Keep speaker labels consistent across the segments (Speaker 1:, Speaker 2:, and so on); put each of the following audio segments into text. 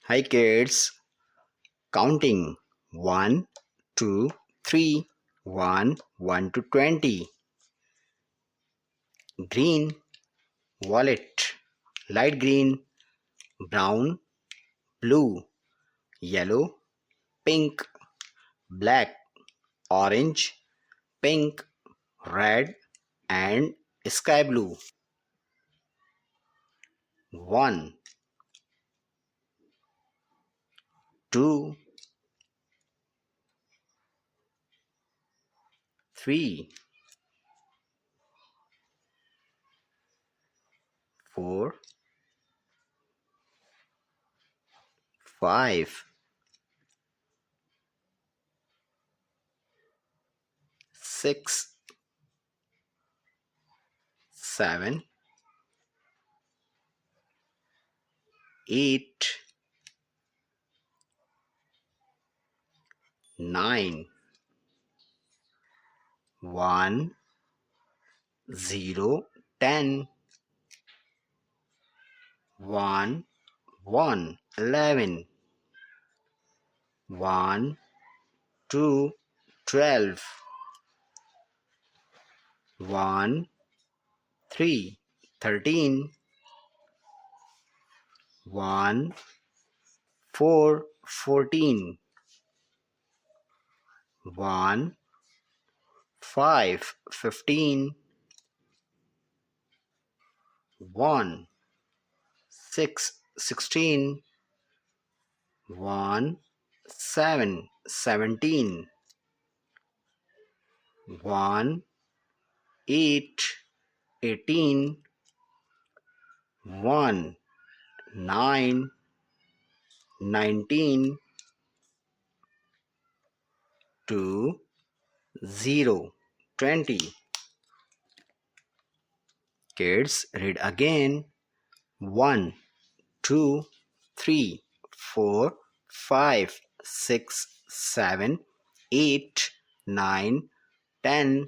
Speaker 1: Hi kids, counting 1, 2, 3, 1, 1 to 20. Green, violet, light green, brown, blue, yellow, pink, black, orange, pink, red and sky blue. 1, 2, 3, 4, 5, 6, 7, 8, 9, 1, 0, 10, 1, 1, 11, 1, 2, 12, 1, 3, 13, 1, 4, 14, 1, 5, 15, 1, 6, 16, 1, 7, 17, 1, 8, 18, 1, 9, 19, 2, 0, 20. Kids, read again. 1, 2, 3, 4, 5, 6, 7, 8, 9, 10,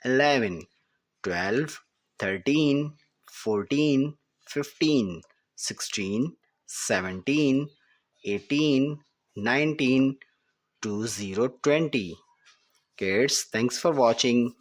Speaker 1: 11, 12, 13, 14, 15, 16, 17, 18, 19, 20, 20. Kids, thanks for watching.